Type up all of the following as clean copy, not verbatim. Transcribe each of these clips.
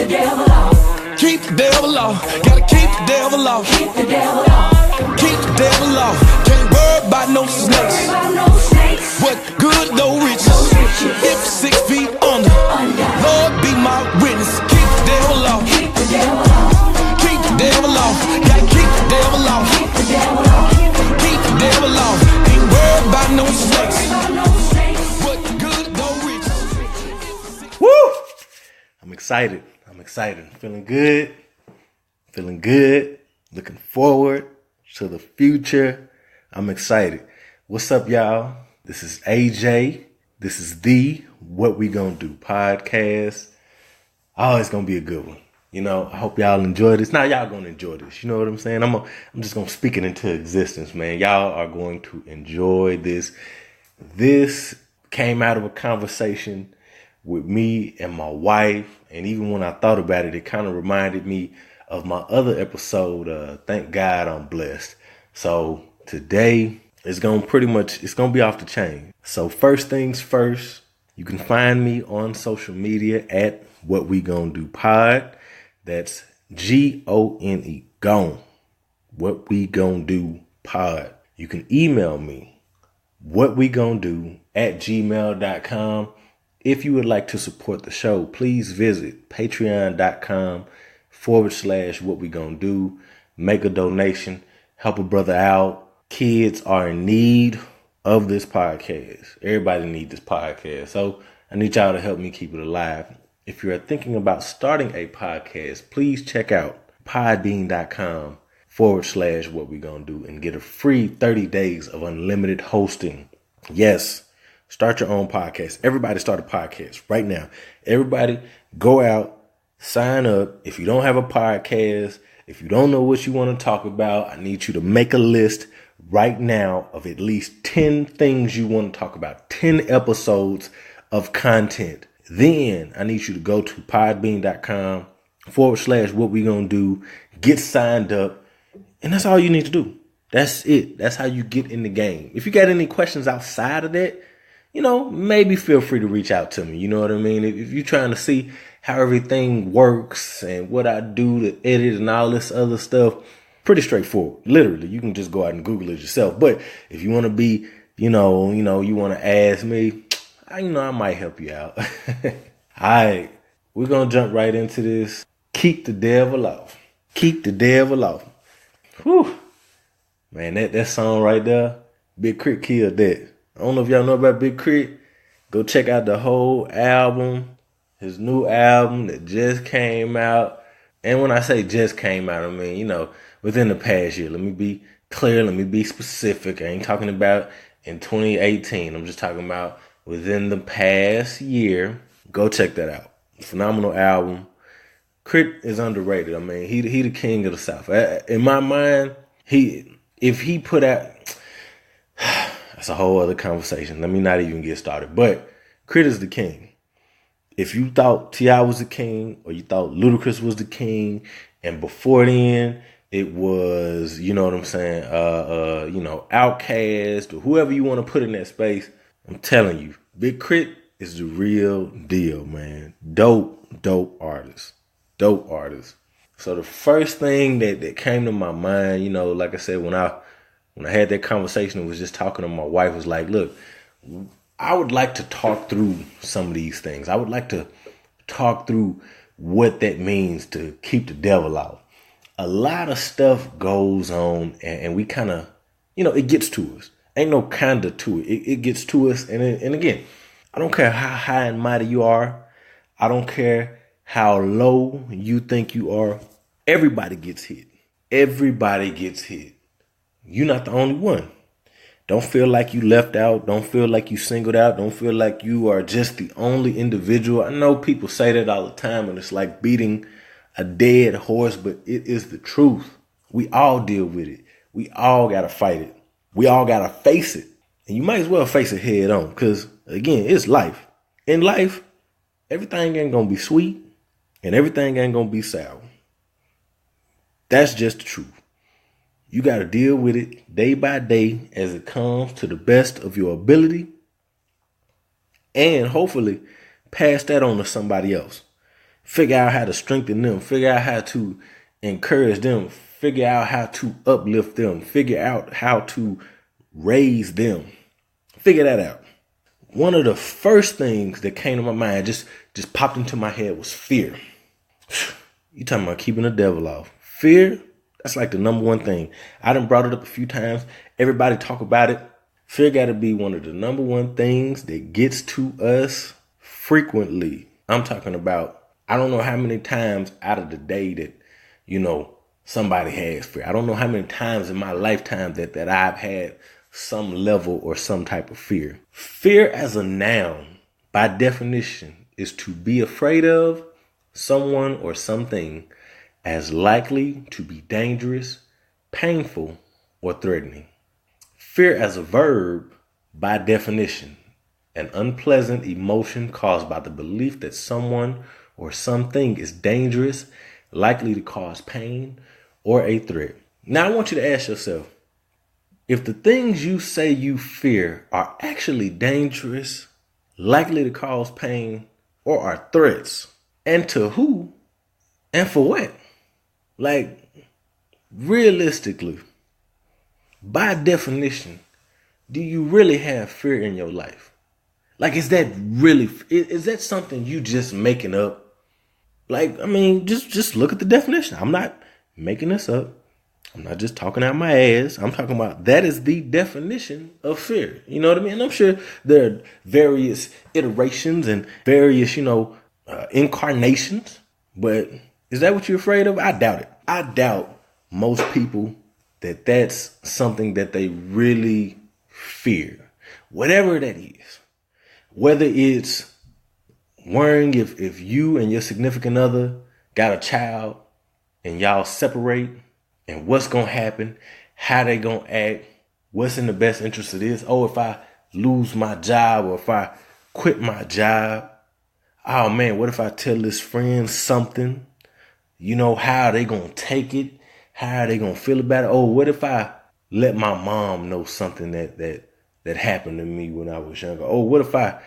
the devil off. Keep the devil off. Gotta keep the devil off. Keep the devil off. Keep the devil off. Can't worry about no snakes. No snakes. What good, no riches. If 6 feet under, Lord be my witness. Keep the devil off. Keep the devil off. Keep the devil off. Gotta keep the devil off. Keep the devil off. Keep the devil off. Ain't worried about no snakes. No snakes. What good, no riches. Woo! I'm excited. Feeling good. Looking forward to the future. I'm excited. What's up, y'all? This is AJ. This is the What We Gonna Do podcast. Oh, it's gonna be a good one. You know, I hope y'all enjoy this. Now y'all gonna enjoy this. You know what I'm saying? I'm just gonna speak it into existence, man. Y'all are going to enjoy this. This came out of a conversation with me and my wife. And even when I thought about it, it kind of reminded me of my other episode, Thank God I'm Blessed. So today it's gonna be off the chain. So first things first, you can find me on social media at What We Gonna Do Pod. That's GONE, gone. What We Gonna Do Pod. You can email me, whatwegonado@gmail.com. If you would like to support the show, please visit patreon.com/What We Gonna Do. Make a donation, help a brother out. Kids are in need of this podcast. Everybody needs this podcast. So I need y'all to help me keep it alive. If you're thinking about starting a podcast, please check out podbean.com/What We Gonna Do and get a free 30 days of unlimited hosting. Yes. Start your own podcast. Everybody start a podcast right now. Everybody go out, sign up. If you don't have a podcast, if you don't know what you want to talk about, I need you to make a list right now of at least 10 things you want to talk about, 10 episodes of content. Then I need you to go to podbean.com/What We Gonna Do, get signed up. And that's all you need to do. That's it. That's how you get in the game. If you got any questions outside of that, you know, maybe feel free to reach out to me. You know what I mean? If you're trying to see how everything works and what I do to edit and all this other stuff, pretty straightforward. Literally, you can just go out and Google it yourself. But if you want to be, you want to ask me, I might help you out. All right, we're going to jump right into this. Keep the devil off. Keep the devil off. Whew. Man, that song right there, Big Crit killed that. I don't know if y'all know about Big Crit. Go check out the whole album, his new album that just came out. And when I say just came out, I mean, within the past year. Let me be clear. Let me be specific. I ain't talking about in 2018. I'm just talking about within the past year. Go check that out. Phenomenal album. Crit is underrated. I mean, he the king of the South. In my mind, if he put out... That's a whole other conversation. Let me not even get started. But Crit is the king. If you thought T.I. was the king, or you thought Ludacris was the king, and before then it was, Outkast, or whoever you want to put in that space, I'm telling you, Big Crit is the real deal, man. Dope artist. So the first thing that came to my mind, like I said, when I had that conversation and was just talking to my wife, was like, look, I would like to talk through some of these things. I would like to talk through what that means to keep the devil out. A lot of stuff goes on and we kind of, it gets to us. Ain't no kinda to it. It gets to us. And again, I don't care how high and mighty you are. I don't care how low you think you are. Everybody gets hit. You're not the only one. Don't feel like you left out. Don't feel like you singled out. Don't feel like you are just the only individual. I know people say that all the time, and it's like beating a dead horse, but it is the truth. We all deal with it. We all got to fight it. We all got to face it. And you might as well face it head on, because, again, it's life. In life, everything ain't going to be sweet, and everything ain't going to be sour. That's just the truth. You got to deal with it day by day as it comes to the best of your ability, and hopefully pass that on to somebody else. figure out how to strengthen them, figure out how to encourage them, figure out how to uplift them, figure out how to raise them. Figure that out. One of the first things that came to my mind, just popped into my head, was fear. You talking about keeping the devil off. Fear, that's like the number one thing. I done brought it up a few times. Everybody talk about it. Fear got to be one of the number one things that gets to us frequently. I'm talking about, I don't know how many times out of the day that, somebody has fear. I don't know how many times in my lifetime that I've had some level or some type of fear. Fear as a noun, by definition, is to be afraid of someone or something as likely to be dangerous, painful, or threatening. Fear as a verb, by definition, an unpleasant emotion caused by the belief that someone or something is dangerous, likely to cause pain, or a threat. Now I want you to ask yourself, if the things you say you fear are actually dangerous, likely to cause pain, or are threats, and to who, and for what? Like, realistically, by definition, do you really have fear in your life? Like, is that something you just making up? Like, just look at the definition. I'm not making this up. I'm not just talking out my ass. I'm talking about that is the definition of fear. You know what I mean? And I'm sure there are various iterations and various, incarnations. But is that what you're afraid of? I doubt it. I doubt most people that that's something that they really fear. Whatever that is. Whether it's worrying if you and your significant other got a child and y'all separate, and what's going to happen, how they going to act, what's in the best interest of this. Oh, if I lose my job or if I quit my job, oh man, what if I tell this friend something? How are they going to take it? How are they going to feel about it? Oh, what if I let my mom know something that happened to me when I was younger? Oh, what if I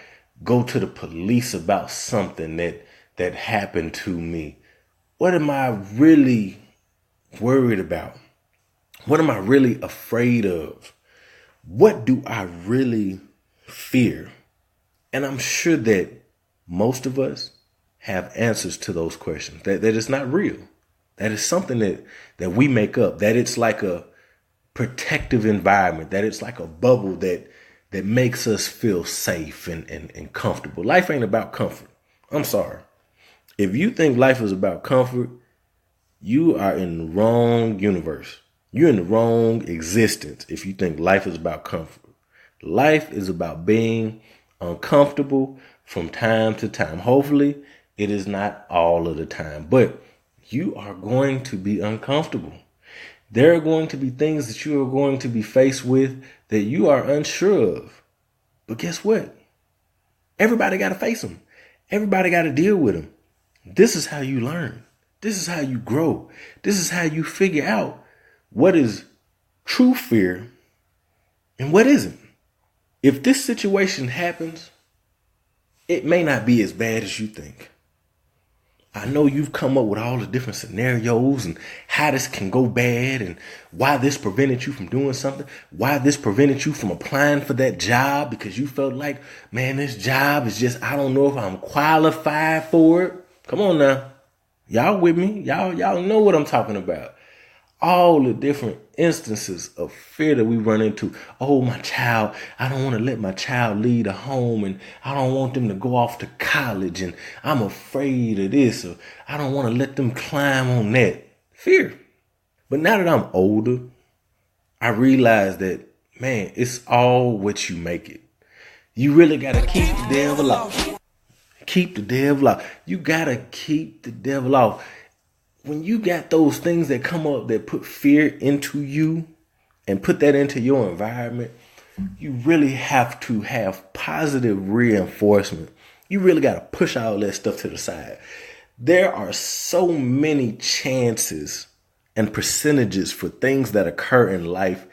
go to the police about something that happened to me? What am I really worried about? What am I really afraid of? What do I really fear? And I'm sure that most of us have answers to those questions. That it's not real. That is something that we make up. That it's like a protective environment. That it's like a bubble that makes us feel safe and comfortable. Life ain't about comfort. I'm sorry. If you think life is about comfort, you are in the wrong universe. You're in the wrong existence if you think life is about comfort. Life is about being uncomfortable from time to time. Hopefully, it is not all of the time, but you are going to be uncomfortable. There are going to be things that you are going to be faced with that you are unsure of. But guess what? Everybody got to face them. Everybody got to deal with them. This is how you learn. This is how you grow. This is how you figure out what is true fear and what isn't. If this situation happens, it may not be as bad as you think. I know you've come up with all the different scenarios and how this can go bad and why this prevented you from doing something, why this prevented you from applying for that job because you felt like, man, this job is just, I don't know if I'm qualified for it. Come on now. Y'all with me? Y'all know what I'm talking about. All the different instances of fear that we run into. Oh, my child, I don't want to let my child leave the home and I don't want them to go off to college and I'm afraid of this or I don't want to let them climb on that. Fear. But now that I'm older, I realize that, man, it's all what you make it. You really got to keep the devil off. Keep the devil off. You got to keep the devil off. When you got those things that come up that put fear into you and put that into your environment, you really have to have positive reinforcement. You really got to push all that stuff to the side. There are so many chances and percentages for things that occur in life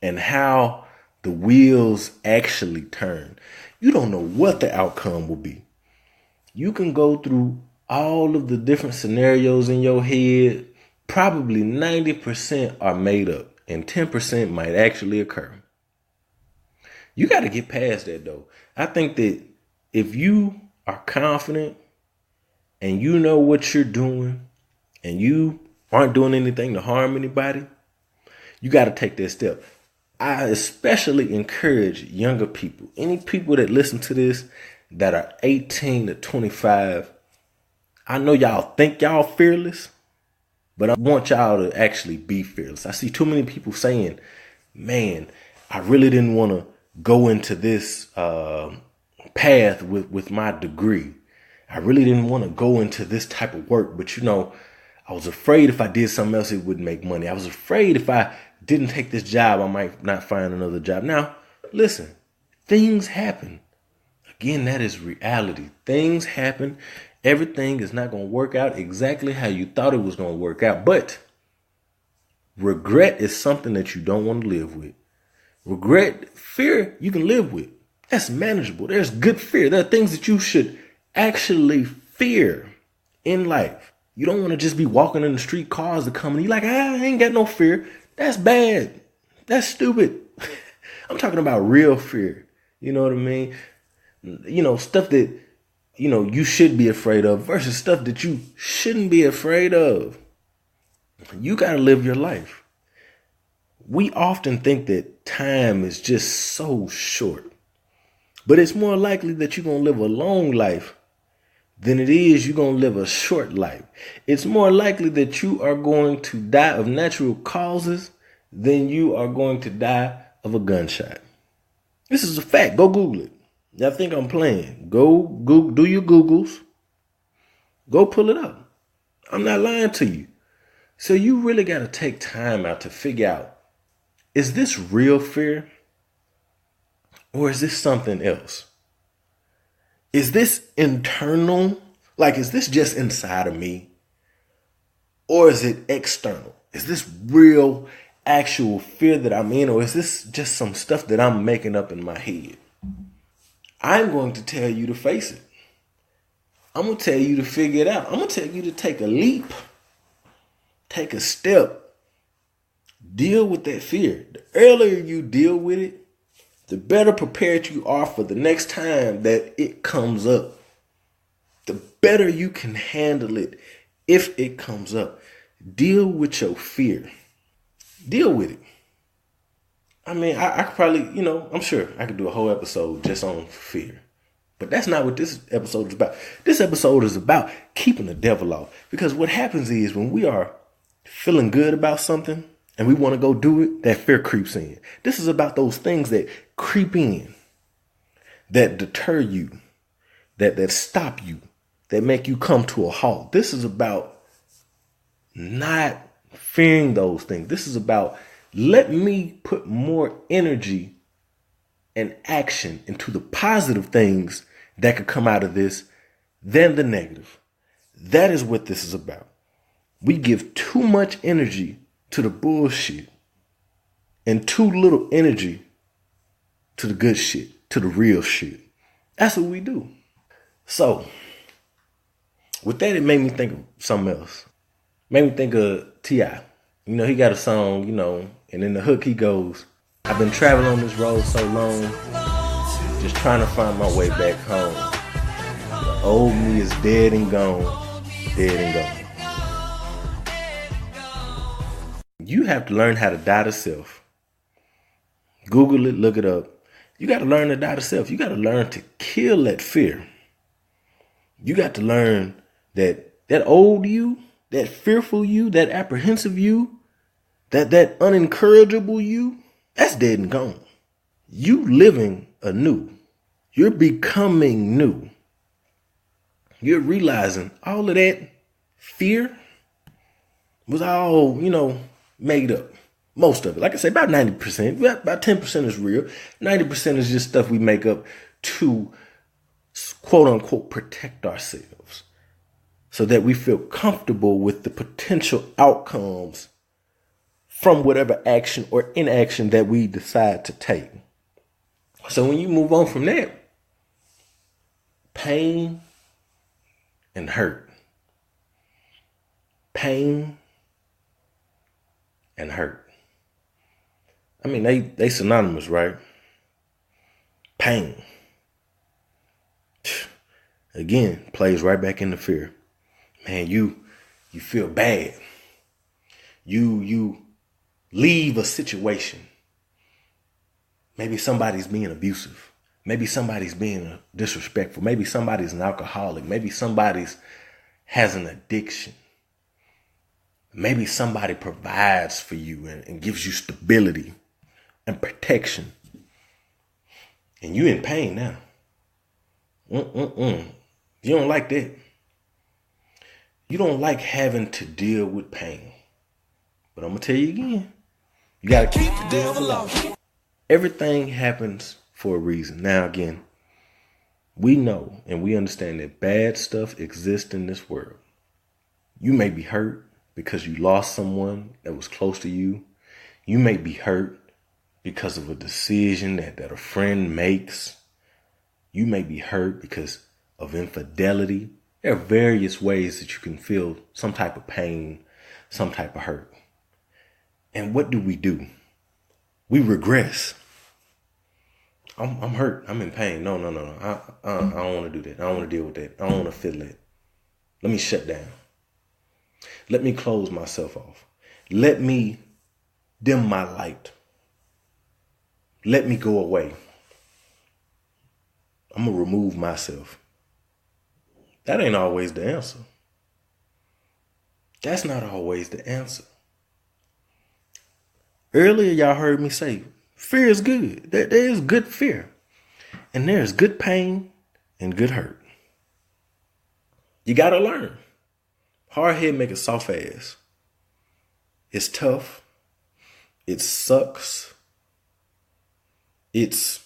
and how the wheels actually turn. You don't know what the outcome will be. You can go through all of the different scenarios in your head, probably 90% are made up and 10% might actually occur. You got to get past that though. I think that if you are confident and you know what you're doing and you aren't doing anything to harm anybody, you got to take that step. I especially encourage younger people, any people that listen to this that are 18 to 25. I know y'all think y'all fearless, but I want y'all to actually be fearless. I see too many people saying, man, I really didn't want to go into this path with my degree. I really didn't want to go into this type of work, but I was afraid if I did something else, it wouldn't make money. I was afraid if I didn't take this job, I might not find another job. Now, listen, things happen. Again, that is reality. Things happen. Everything is not going to work out exactly how you thought it was going to work out. But regret is something that you don't want to live with. Regret, fear, you can live with. That's manageable. There's good fear. There are things that you should actually fear in life. You don't want to just be walking in the street, cars are coming. You're like, I ain't got no fear. That's bad. That's stupid. I'm talking about real fear. You know what I mean? Stuff that, you should be afraid of versus stuff that you shouldn't be afraid of. You got to live your life. We often think that time is just so short, but it's more likely that you're going to live a long life than it is you're going to live a short life. It's more likely that you are going to die of natural causes than you are going to die of a gunshot. This is a fact. Go Google it. Y'all think I'm playing. Go Google, do your Googles. Go pull it up. I'm not lying to you. So you really got to take time out to figure out, is this real fear or is this something else? Is this internal? Like, is this just inside of me? Or is it external? Is this real, actual fear that I'm in? Or is this just some stuff that I'm making up in my head? I'm going to tell you to face it. I'm going to tell you to figure it out. I'm going to tell you to take a leap. Take a step. Deal with that fear. The earlier you deal with it, the better prepared you are for the next time that it comes up. The better you can handle it if it comes up. Deal with your fear. Deal with it. I mean, I could probably, I'm sure I could do a whole episode just on fear. But that's not what this episode is about. This episode is about keeping the devil off. Because what happens is when we are feeling good about something, and we want to go do it, that fear creeps in. This is about those things that creep in, that deter you, that stop you, that make you come to a halt. This is about not fearing those things. This is about, let me put more energy and action into the positive things that could come out of this than the negative. That is what this is about. We give too much energy to the bullshit and too little energy to the good shit, to the real shit. That's what we do. So with that, it made me think of something else. Made me think of T.I. He got a song, and in the hook he goes, I've been traveling on this road so long, just trying to find my way back home. The old me is dead and gone, dead and gone. You have to learn how to die to self. Google it, look it up. You got to learn to die to self. You got to learn to kill that fear. You got to learn that old you, that fearful you, that apprehensive you, that unencourageable you, that's dead and gone. You living anew. You're becoming new. You're realizing all of that fear was all, made up. Most of it. Like I said, about 90%. About 10% is real. 90% is just stuff we make up to, quote unquote, protect ourselves. So that we feel comfortable with the potential outcomes from whatever action or inaction that we decide to take. So when you move on from that, pain and hurt, Pain and hurt. I mean, they synonymous, right? Pain. Again, plays right back into fear. Man, you feel bad. You leave a situation. Maybe somebody's being abusive. Maybe somebody's being disrespectful. Maybe somebody's an alcoholic. Maybe somebody's has an addiction. Maybe somebody provides for you and gives you stability and protection. And you in pain now. You don't like that. You don't like having to deal with pain. But I'm going to tell you again. You got to keep the devil off. Everything happens for a reason. Now, again, we know and we understand that bad stuff exists in this world. You may be hurt because you lost someone that was close to you. You may be hurt because of a decision that a friend makes. You may be hurt because of infidelity. There are various ways that you can feel some type of pain, some type of hurt. And what do? We regress. I'm hurt. I'm in pain. No. I don't want to do that. I don't want to deal with that. I don't want to feel it. Let me shut down. Let me close myself off. Let me dim my light. Let me go away. I'm going to remove myself. That ain't always the answer. That's not always the answer. Earlier, y'all heard me say, fear is good. There is good fear. And there's good pain and good hurt. You got to learn. Hard head make a soft ass. It's tough. It sucks. It's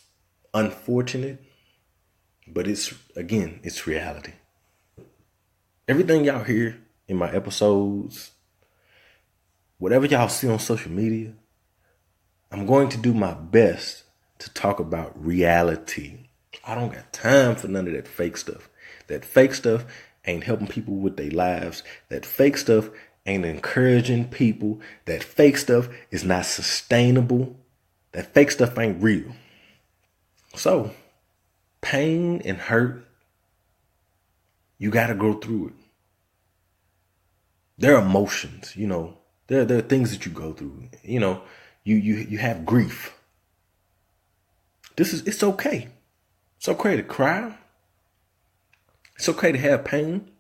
unfortunate. But it's reality. Everything y'all hear in my episodes, whatever y'all see on social media, I'm going to do my best to talk about reality. I don't got time for none of that fake stuff. That fake stuff ain't helping people with their lives. That fake stuff ain't encouraging people. That fake stuff is not sustainable. That fake stuff ain't real. So, pain and hurt, you got to go through it. There are emotions, There are things that you go through. You have grief. It's okay. It's okay to cry. It's okay to have pain.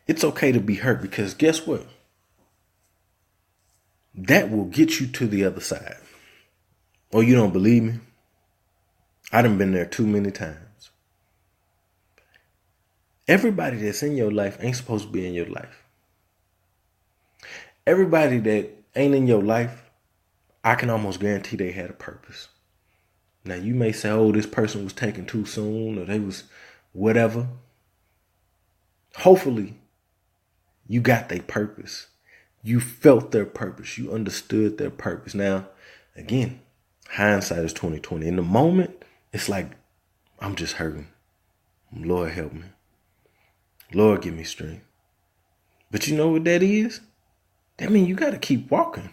It's okay to be hurt because guess what? That will get you to the other side. Oh, you don't believe me? I done been there too many times. Everybody that's in your life ain't supposed to be in your life. Everybody that ain't in your life, I can almost guarantee they had a purpose. Now, you may say, oh, this person was taken too soon or they was whatever. Hopefully, you got their purpose. You felt their purpose. You understood their purpose. Now, again, hindsight is 20/20. In the moment, it's like, I'm just hurting. Lord, help me. Lord, give me strength. But you know what that is? That means you got to keep walking.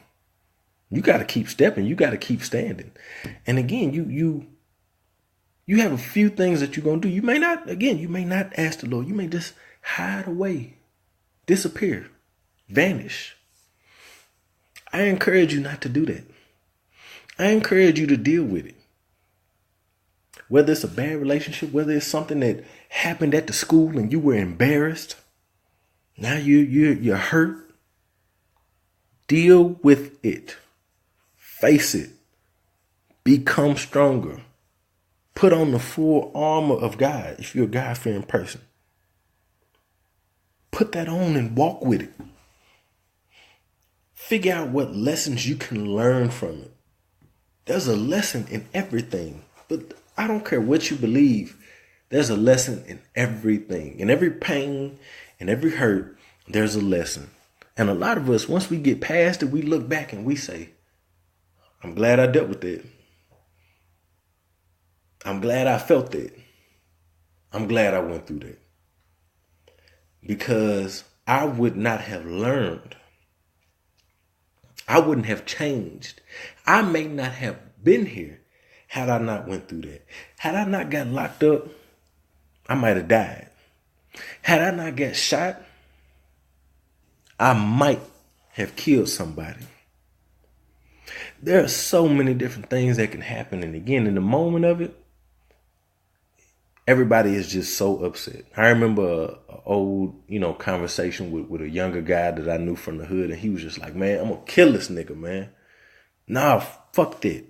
You got to keep stepping. You got to keep standing. And again, you have a few things that you're going to do. You may not ask the Lord. You may just hide away, disappear, vanish. I encourage you not to do that. I encourage you to deal with it. Whether it's a bad relationship, whether it's something that happened at the school and you were embarrassed. Now you're hurt. Deal with it. Face it. Become stronger. Put on the full armor of God if you're a God-fearing person. Put that on and walk with it. Figure out what lessons you can learn from it. There's a lesson in everything. But I don't care what you believe. There's a lesson in everything. In every pain, in every hurt, there's a lesson. And a lot of us, once we get past it, we look back and we say, I'm glad I dealt with it. I'm glad I felt that. I'm glad I went through that. Because I would not have learned. I wouldn't have changed. I may not have been here had I not went through that. Had I not got locked up, I might have died. Had I not got shot, I might have killed somebody. There are so many different things that can happen. And again, in the moment of it, everybody is just so upset. I remember an old, conversation with a younger guy that I knew from the hood. And he was just like, man, I'm going to kill this nigga, man. Nah, fuck that.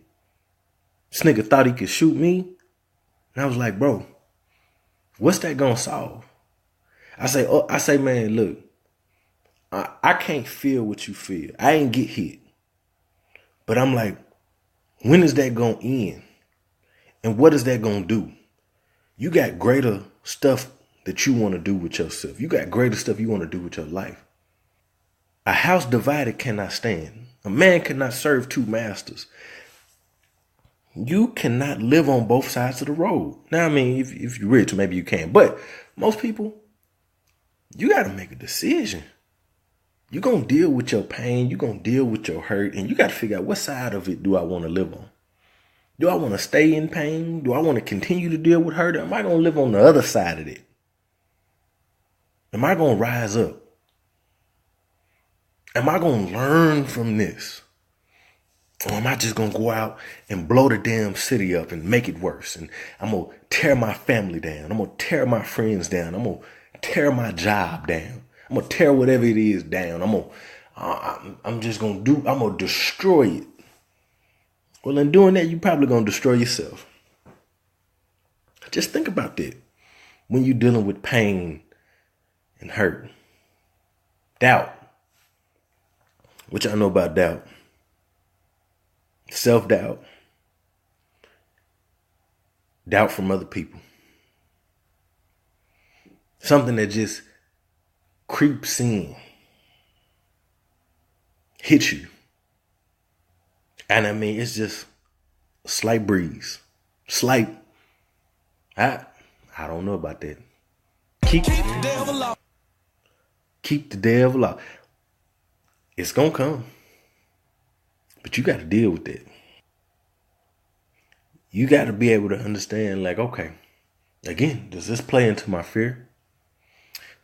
This nigga thought he could shoot me. And I was like, bro, what's that going to solve? I say, man, look, I can't feel what you feel. I ain't get hit. But I'm like, when is that going to end? And what is that going to do? You got greater stuff that you want to do with yourself. You got greater stuff you want to do with your life. A house divided cannot stand. A man cannot serve two masters. You cannot live on both sides of the road. Now, I mean, if you're rich, maybe you can. But most people, you got to make a decision. You're going to deal with your pain. You're going to deal with your hurt. And you got to figure out what side of it do I want to live on. Do I want to stay in pain? Do I want to continue to deal with hurt? Or am I going to live on the other side of it? Am I going to rise up? Am I going to learn from this? Or am I just going to go out and blow the damn city up and make it worse? And I'm going to tear my family down. I'm going to tear my friends down. I'm going to tear my job down. I'm going to tear whatever it is down. I'm going to destroy it. Well, in doing that, you're probably going to destroy yourself. Just think about that when you're dealing with pain and hurt. Doubt. What y'all know about doubt? Self-doubt. Doubt from other people. Something that just creeps in, hits you. And I mean, it's just a slight breeze. Slight. I don't know about that. Keep the devil out. Keep the devil out. It's going to come. But you got to deal with it. You got to be able to understand, like, okay, again, does this play into my fear?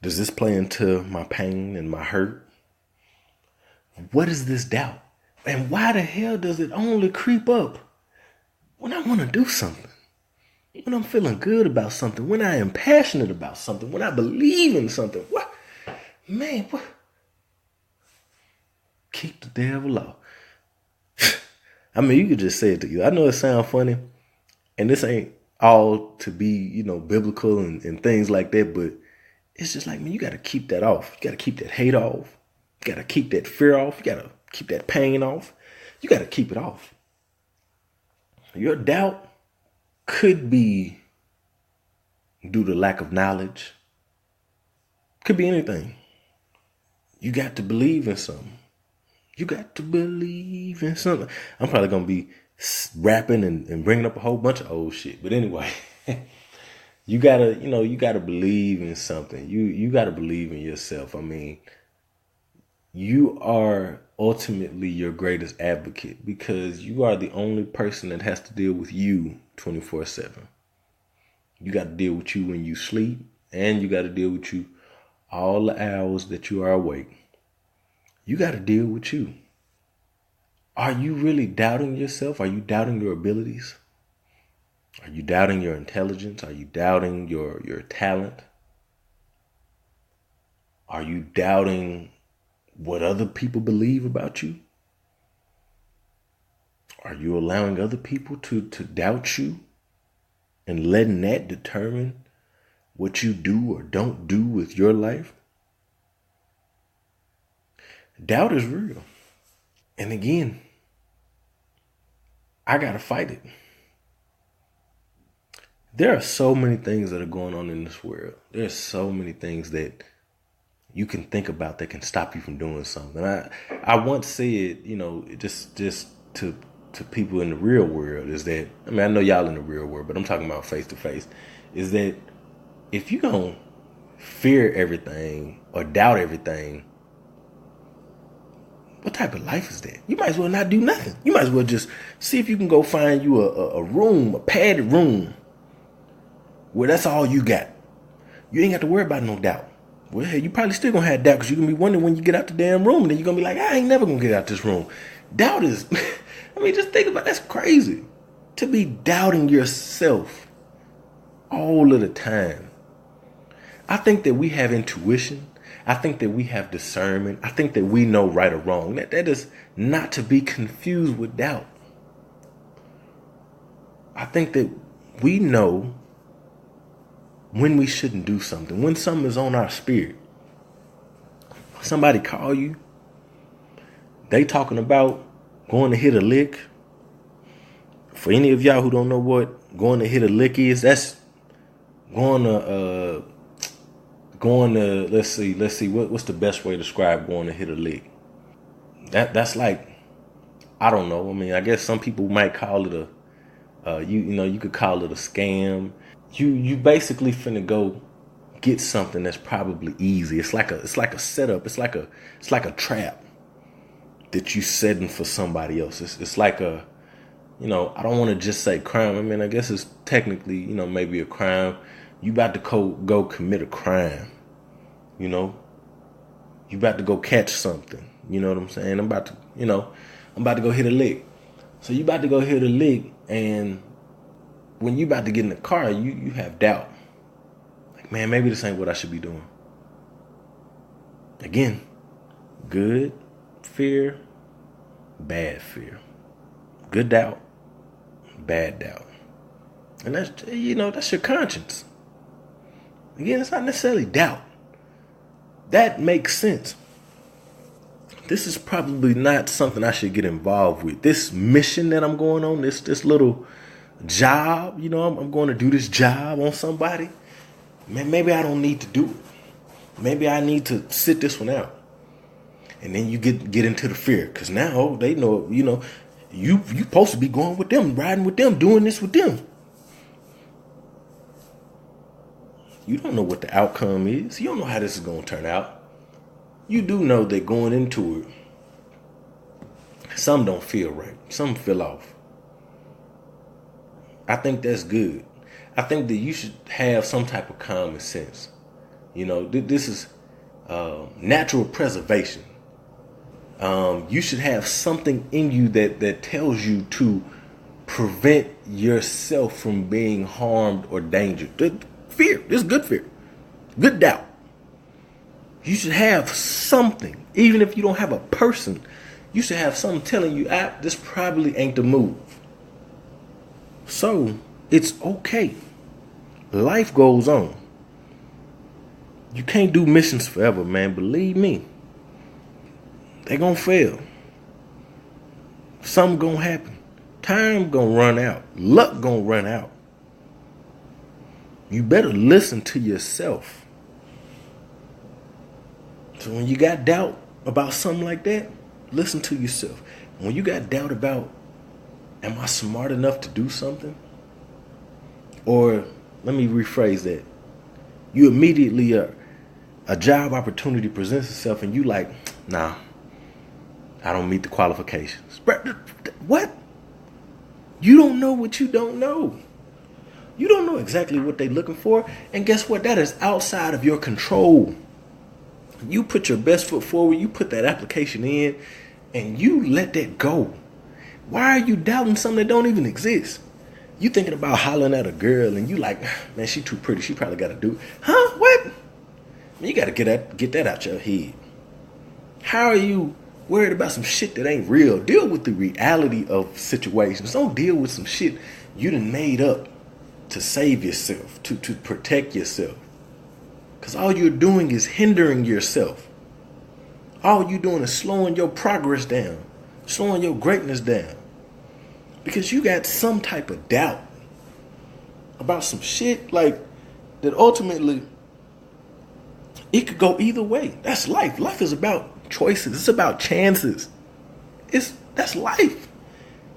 Does this play into my pain and my hurt? What is this doubt? And why the hell does it only creep up when I want to do something? When I'm feeling good about something, when I am passionate about something, when I believe in something. What? Man, what? Keep the devil out. I mean, you could just say it to you. I know it sounds funny, and this ain't all to be, biblical and things like that, but it's just like, man, you got to keep that off. You got to keep that hate off. You got to keep that fear off. You got to keep that pain off. You got to keep it off. Your doubt could be due to lack of knowledge. Could be anything. You got to believe in something. You got to believe in something. I'm probably going to be rapping and bringing up a whole bunch of old shit. But anyway, you got to believe in something. You got to believe in yourself. I mean, you are ultimately your greatest advocate because you are the only person that has to deal with you 24/7. You got to deal with you when you sleep, and you got to deal with you all the hours that you are awake. You got to deal with you. Are you really doubting yourself? Are you doubting your abilities? Are you doubting your intelligence? Are you doubting your talent? Are you doubting what other people believe about you? Are you allowing other people to doubt you and letting that determine what you do or don't do with your life? Doubt is real. And again, I got to fight it. There are so many things that are going on in this world. There's so many things that you can think about that can stop you from doing something. I once said, just to people in the real world is that, I mean, I know y'all in the real world, but I'm talking about face to face, is that if you gonna fear everything or doubt everything, what type of life is that? You might as well not do nothing. You might as well just see if you can go find you a room, a padded room, where that's all you got. You ain't got to worry about no doubt. Well, hey, you probably still gonna have doubt because you're gonna be wondering when you get out the damn room, and then you're gonna be like, I ain't never gonna get out this room. Doubt is, I mean, just think about it. That's crazy. To be doubting yourself all of the time. I think that we have intuition. I think that we have discernment. I think that we know right or wrong. That is not to be confused with doubt. I think that we know when we shouldn't do something, when something is on our spirit. Somebody call you, they talking about going to hit a lick. For any of y'all who don't know what going to hit a lick is, that's going to let's see what's the best way to describe going to hit a lick. That's like, I don't know. I mean, I guess some people might call it you could call it a scam. You basically finna go get something that's probably easy. It's like a setup. It's like a trap that you setting for somebody else. It's like a, I don't want to just say crime. I mean, I guess it's technically, maybe a crime. You about to go commit a crime. You about to go catch something. You know what I'm saying? I'm about to go hit a lick. So you about to go hit a lick, and when you about to get in the car, you have doubt. Like, man, maybe this ain't what I should be doing. Again, good fear, bad fear. Good doubt, bad doubt. And that's your conscience. Again, it's not necessarily doubt. That makes sense. This is probably not something I should get involved with. This mission that I'm going on, this little job, I'm going to do this job on somebody. Man, maybe I don't need to do it. Maybe I need to sit this one out. And then you get into the fear, because now they know, you supposed to be going with them, riding with them, doing this with them. You don't know what the outcome is. You don't know how this is going to turn out. You do know that going into it, some don't feel right. Some feel off. I think that's good. I think that you should have some type of common sense. This is natural preservation. You should have something in you that tells you to prevent yourself from being harmed or dangered. Fear. This is good fear. Good doubt. You should have something. Even if you don't have a person, you should have something telling you, this probably ain't the move. So, it's okay. Life goes on. You can't do missions forever, man. Believe me. They gonna fail. Something gonna happen. Time gonna run out. Luck gonna run out. You better listen to yourself. So when you got doubt about something like that, listen to yourself. When you got doubt about, am I smart enough to do something? Or let me rephrase that. You immediately, a job opportunity presents itself and you like, nah, I don't meet the qualifications. What? You don't know what you don't know. You don't know exactly what they're looking for. And guess what? That is outside of your control. You put your best foot forward. You put that application in and you let that go. Why are you doubting something that don't even exist? You thinking about hollering at a girl and you like, man, she too pretty. She probably got to do it. Huh? What? You got to get that out your head. How are you worried about some shit that ain't real? Deal with the reality of situations. Don't deal with some shit you done made up to save yourself, to protect yourself. Because all you're doing is hindering yourself. All you're doing is slowing your progress down, slowing your greatness down. Because you got some type of doubt about some shit like that ultimately it could go either way. That's life. Life is about choices. It's about chances. That's life.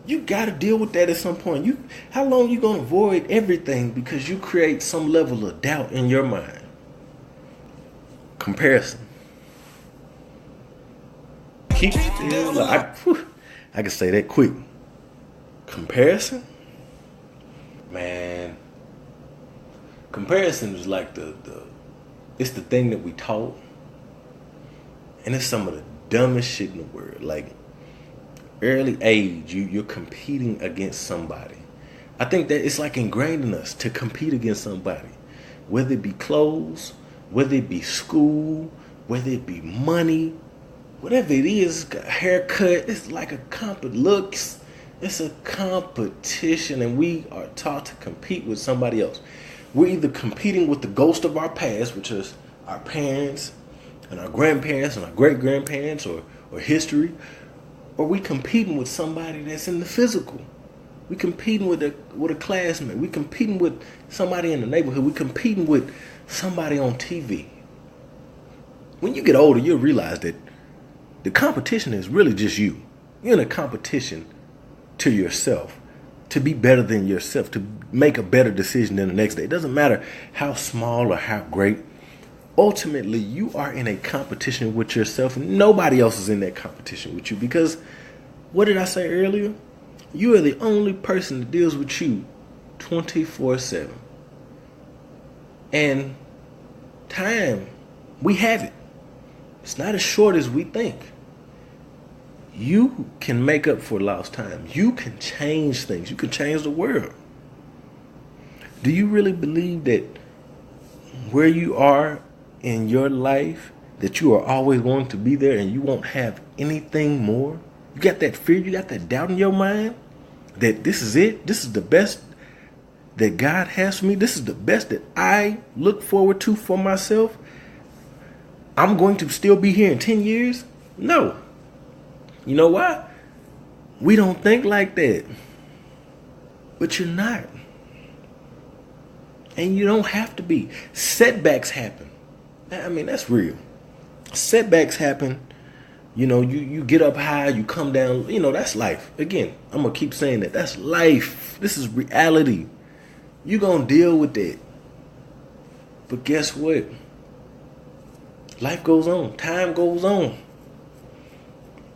You got to deal with that at some point. How long you going to avoid everything because you create some level of doubt in your mind? Comparison. I can say that quick. Comparison? Man. Comparison is like it's the thing that we taught. And it's some of the dumbest shit in the world. Like, early age, you're competing against somebody. I think that it's like ingrained in us to compete against somebody. Whether it be clothes, whether it be school, whether it be money, whatever it is, a haircut, it's like looks. It's a competition, and we are taught to compete with somebody else. We're either competing with the ghost of our past, which is our parents and our grandparents and our great-grandparents or history, or we competing with somebody that's in the physical. We competing with a classmate. We competing with somebody in the neighborhood. We competing with somebody on TV. When you get older, you'll realize that the competition is really just you. You're in a competition to yourself, to be better than yourself, to make a better decision than the next day. It doesn't matter how small or how great. Ultimately, you are in a competition with yourself, and nobody else is in that competition with you, because what did I say earlier? You are the only person that deals with you 24/7. And time, we have it. It's not as short as we think. You can make up for lost time. You can change things. You can change the world. Do you really believe that where you are in your life, that you are always going to be there and you won't have anything more? You got that fear, you got that doubt in your mind that this is it, this is the best that God has for me, this is the best that I look forward to for myself. I'm going to still be here in 10 years? No. You know why? We don't think like that. But you're not. And you don't have to be. Setbacks happen. I mean, that's real. Setbacks happen. You know, you get up high, you come down. You know, that's life. Again, I'm going to keep saying that. That's life. This is reality. You're going to deal with that. But guess what? Life goes on. Time goes on.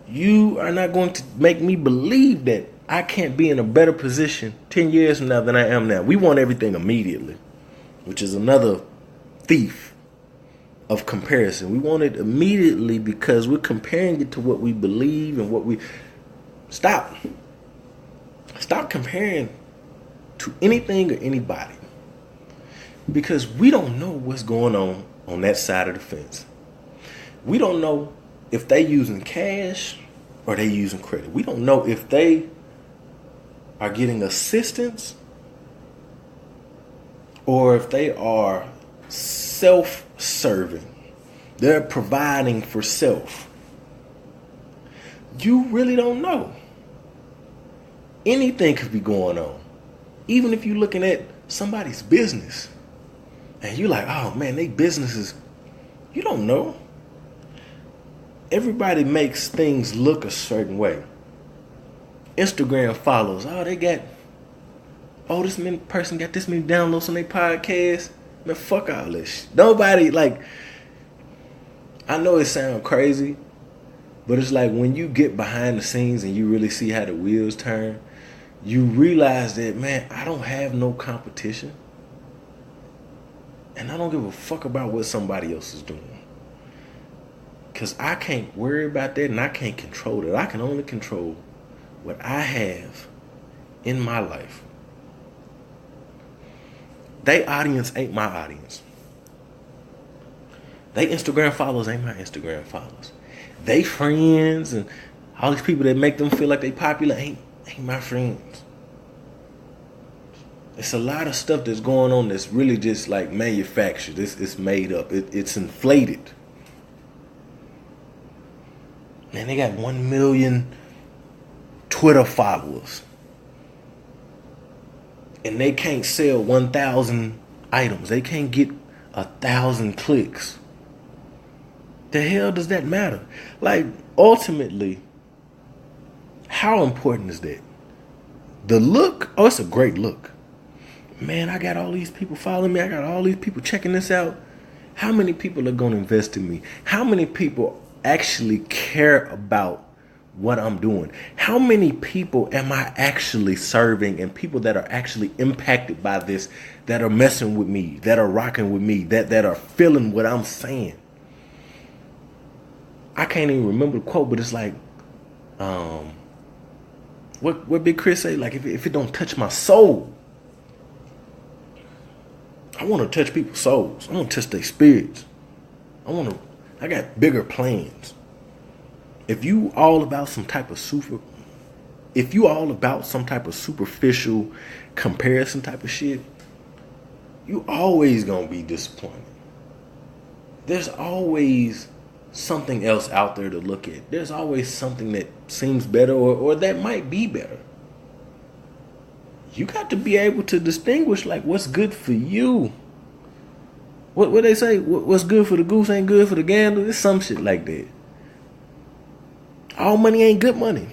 You are not going to make me believe that I can't be in a better position 10 years from now than I am now. We want everything immediately, which is another thief of comparison. We want it immediately because we're comparing it to what we believe and what we... Stop comparing to anything or anybody, because we don't know what's going on that side of the fence. We don't know if they using cash or they using credit. We don't know if they are getting assistance or if they are self-serving. They're providing for self. You really don't know. Anything could be going on. Even if you're looking at somebody's business and you're like, oh man, they businesses, you don't know. Everybody makes things look a certain way. Instagram follows. This many person got this many downloads on their podcast. Man, fuck all this. Nobody, like, I know it sounds crazy, but it's like when you get behind the scenes and you really see how the wheels turn, you realize that, man, I don't have no competition. And I don't give a fuck about what somebody else is doing. Because I can't worry about that and I can't control it. I can only control what I have in my life. They audience ain't my audience. They Instagram followers ain't my Instagram followers. They friends and all these people that make them feel like they popular ain't my friends. It's a lot of stuff that's going on that's really just like manufactured. It's made up. It's inflated. Man, they got 1 million Twitter followers. And they can't sell 1,000 items. They can't get 1,000 clicks. The hell does that matter? Like, ultimately, how important is that? The look? Oh, it's a great look. Man, I got all these people following me. I got all these people checking this out. How many people are going to invest in me? How many people actually care about what I'm doing? How many people am I actually serving, and people that are actually impacted by this, that are messing with me, that are rocking with me, that are feeling what I'm saying? I can't even remember the quote, but it's like, what Big Chris say? Like, if it don't touch my soul, I want to touch people's souls. I want to touch their spirits. I got bigger plans. If you all about some type of superficial comparison type of shit, you always gonna be disappointed. There's always something else out there to look at. There's always something that seems better or that might be better. You got to be able to distinguish like what's good for you. What they say? What's good for the goose ain't good for the gander. It's some shit like that. All money ain't good money.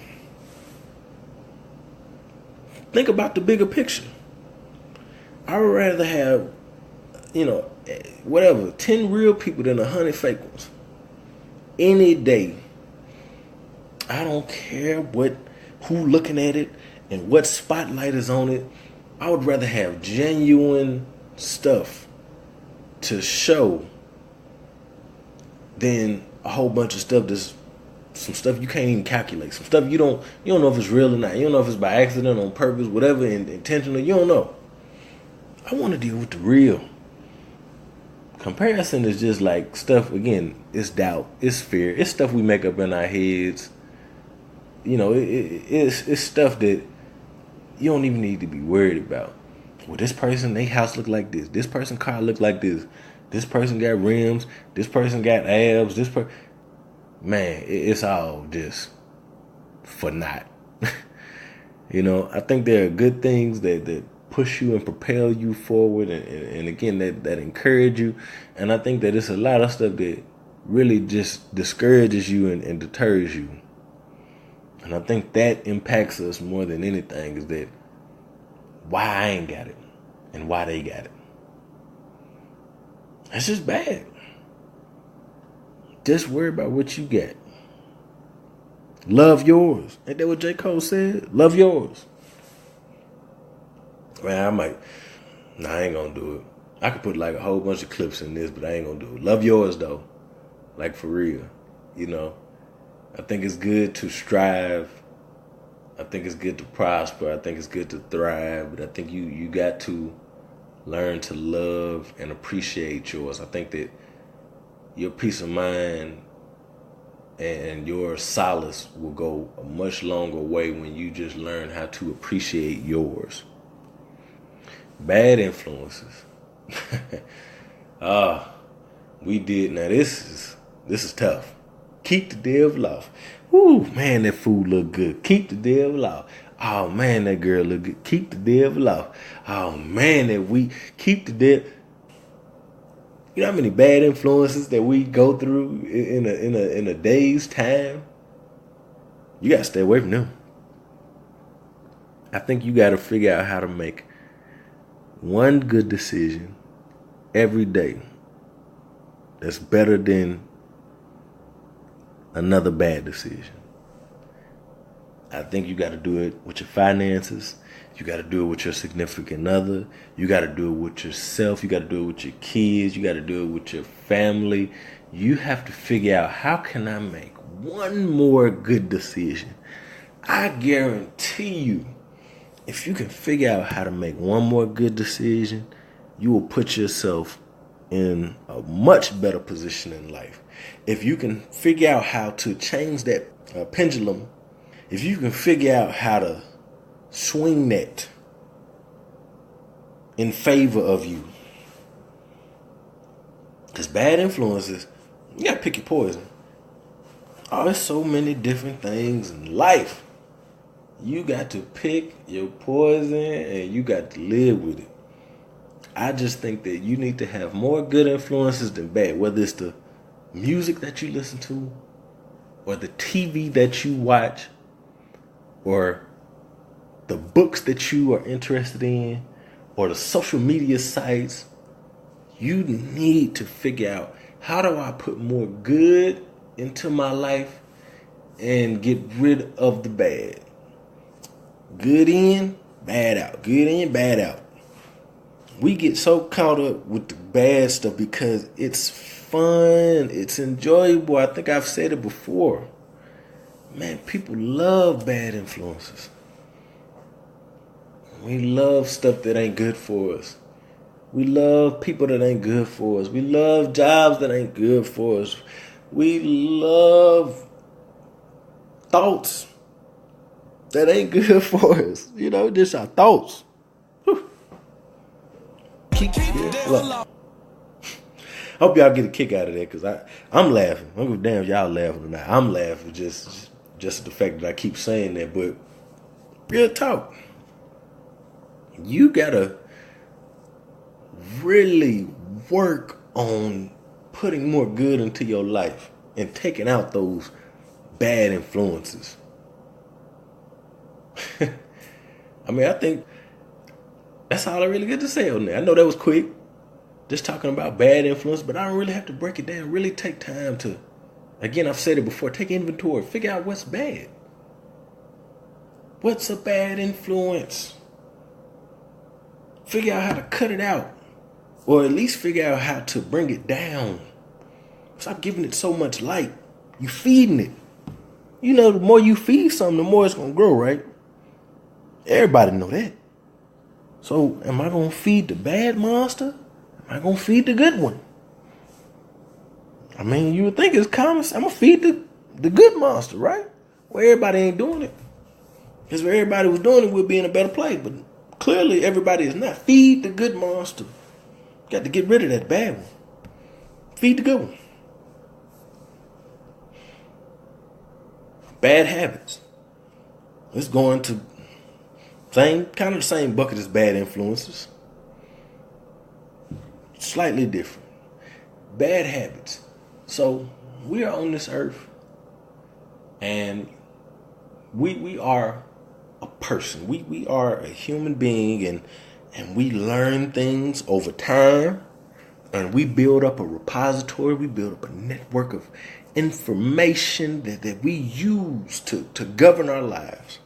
Think about the bigger picture. I would rather have, 10 real people than 100 fake ones. Any day. I don't care who looking at it and what spotlight is on it. I would rather have genuine stuff to show than a whole bunch of stuff that's some stuff you can't even calculate. Some stuff you don't know if it's real or not. You don't know if it's by accident, on purpose, whatever, intentionally. You don't know. I want to deal with the real. Comparison is just like stuff, again, it's doubt, it's fear, it's stuff we make up in our heads. It's stuff that you don't even need to be worried about. Well, this person, they house look like this. This person car look like this. This person got rims. This person got abs. Man, it's all just for naught. I think there are good things that push you and propel you forward and again, that encourage you. And I think that it's a lot of stuff that really just discourages you and deters you. And I think that impacts us more than anything, is that why I ain't got it and why they got it. That's just bad. Just worry about what you got. Love yours. Ain't that what J. Cole said? Love yours. Man, I ain't gonna do it. I could put like a whole bunch of clips in this, but I ain't gonna do it. Love yours though. Like for real. I think it's good to strive. I think it's good to prosper. I think it's good to thrive. But I think you got to learn to love and appreciate yours. I think that your peace of mind and your solace will go a much longer way when you just learn how to appreciate yours. Bad influences. We did. Now this is tough. Keep the devil off. Woo, man, that food look good. Keep the devil off. Oh man, that girl look good. Keep the devil off. Oh man, that we keep the devil. You know how many bad influences that we go through in a day's time? You gotta stay away from them. I think you gotta figure out how to make one good decision every day that's better than another bad decision. I think you got to do it with your finances. You got to do it with your significant other. You got to do it with yourself. You got to do it with your kids. You got to do it with your family. You have to figure out, how can I make one more good decision? I guarantee you, if you can figure out how to make one more good decision, you will put yourself in a much better position in life. If you can figure out how to change that pendulum, if you can figure out how to swing that in favor of you. Because bad influences, you got to pick your poison. Oh, there's so many different things in life. You got to pick your poison and you got to live with it. I just think that you need to have more good influences than bad, whether it's the music that you listen to or the TV that you watch or the books that you are interested in or the social media sites. You need to figure out, how do I put more good into my life and get rid of the bad? Good in, bad out. Good in, bad out. We get so caught up with the bad stuff because it's fun, it's enjoyable. I think I've said it before. Man, people love bad influences. We love stuff that ain't good for us. We love people that ain't good for us. We love jobs that ain't good for us. We love thoughts that ain't good for us. Just our thoughts. Look, hope y'all get a kick out of that, because I'm laughing. I don't give a damn if y'all laughing or not. I'm laughing just the fact that I keep saying that. But real talk, you gotta really work on putting more good into your life and taking out those bad influences. I think that's all I really get to say on that. I know that was quick, just talking about bad influence, but I don't really have to break it down. Really take time to, again, I've said it before, take inventory, figure out what's bad. What's a bad influence? Figure out how to cut it out, or at least figure out how to bring it down. Stop giving it so much light. You feeding it. The more you feed something, the more it's going to grow, right? Everybody know that. So am I going to feed the bad monster? Am I going to feed the good one? You would think it's common. I'm going to feed the good monster, right? Well, everybody ain't doing it. Because if everybody was doing it, we'd be in a better place. But clearly, everybody is not. Feed the good monster. Got to get rid of that bad one. Feed the good one. Bad habits. Let's go into kind of the same bucket as bad influences. Slightly different. Bad habits. So we are on this earth, and we are a person. We are a human being, and we learn things over time, and we build up a repository, we build up a network of information that we use to govern our lives.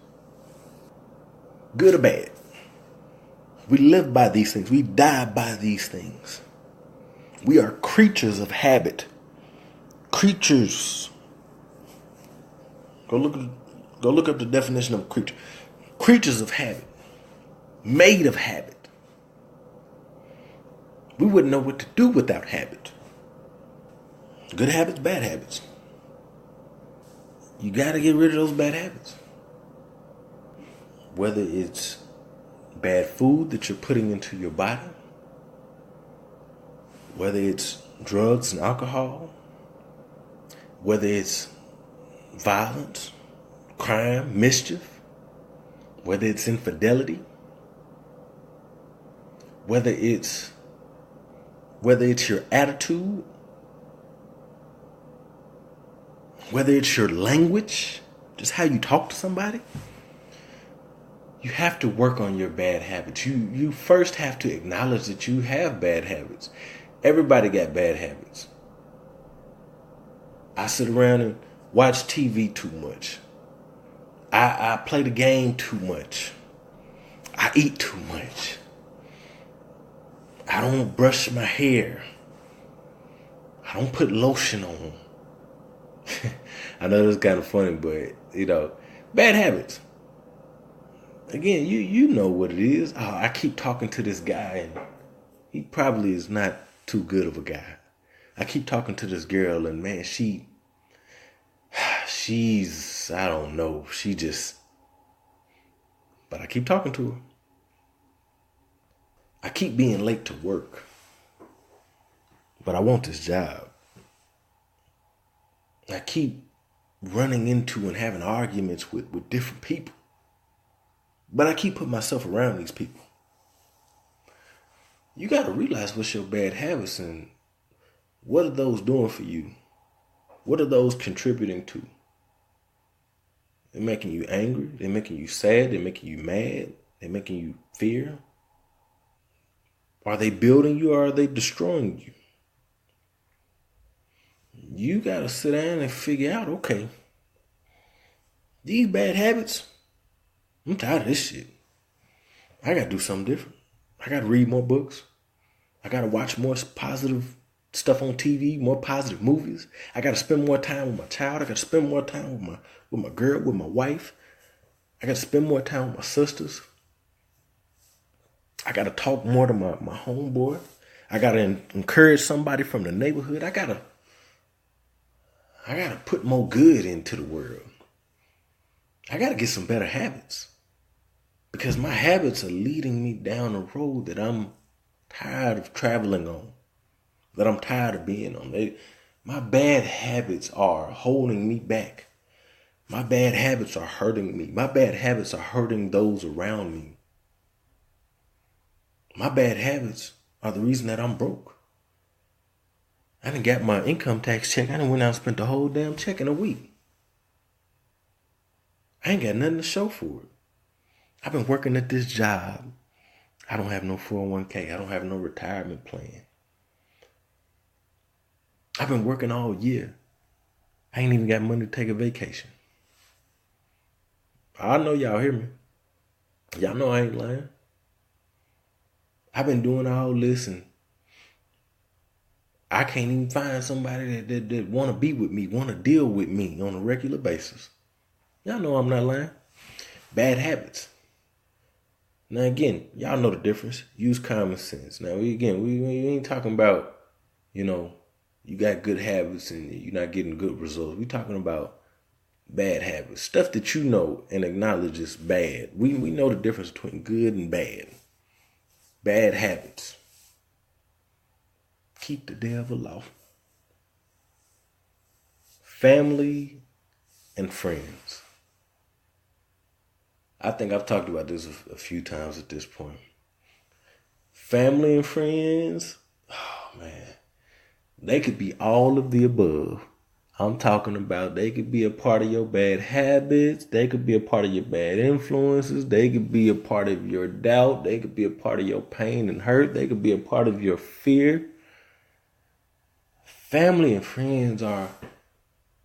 Good or bad. We live by these things. We die by these things. We are creatures of habit. Creatures. Go look up the definition of creature. Creatures of habit. Made of habit. We wouldn't know what to do without habit. Good habits, bad habits. You got to get rid of those bad habits. Whether it's bad food that you're putting into your body, whether it's drugs and alcohol, whether it's violence, crime, mischief, whether it's infidelity, whether it's your attitude, whether it's your language, just how you talk to somebody. You have to work on your bad habits. You first have to acknowledge that you have bad habits. Everybody got bad habits. I sit around and watch TV too much. I play the game too much. I eat too much. I don't brush my hair. I don't put lotion on. I know that's kind of funny, but bad habits. Again, you know what it is. Oh, I keep talking to this guy, and he probably is not too good of a guy. I keep talking to this girl, and man, she's, I don't know, but I keep talking to her. I keep being late to work, but I want this job. I keep running into and having arguments with different people. But I keep putting myself around these people. You got to realize what's your bad habits and what are those doing for you? What are those contributing to? They're making you angry. They're making you sad. They're making you mad. They're making you fear. Are they building you or are they destroying you? You got to sit down and figure out, okay, these bad habits, I'm tired of this shit. I got to do something different. I got to read more books. I got to watch more positive stuff on TV, more positive movies. I got to spend more time with my child. I got to spend more time with my girl, with my wife. I got to spend more time with my sisters. I got to talk more to my homeboy. I got to encourage somebody from the neighborhood. I got to put more good into the world. I got to get some better habits because my habits are leading me down a road that I'm tired of traveling on, that I'm tired of being on. My bad habits are holding me back. My bad habits are hurting me. My bad habits are hurting those around me. My bad habits are the reason that I'm broke. I done got my income tax check. I done went out and spent the whole damn check in a week. I ain't got nothing to show for it. I've been working at this job. I don't have no 401k. I don't have no retirement plan. I've been working all year. I ain't even got money to take a vacation. I know y'all hear me. Y'all know I ain't lying. I've been doing all this and I can't even find somebody that want to be with me, want to deal with me on a regular basis. Y'all know I'm not lying. Bad habits. Now again, y'all know the difference. Use common sense. Now we ain't talking about, you got good habits and you're not getting good results. We talking about bad habits. Stuff that you know and acknowledge is bad. We know the difference between good and bad. Bad habits. Keep the devil off. Family and friends. I think I've talked about this a few times at this point. Family and friends, oh man, they could be all of the above. I'm talking about they could be a part of your bad habits. They could be a part of your bad influences. They could be a part of your doubt. They could be a part of your pain and hurt. They could be a part of your fear. Family and friends are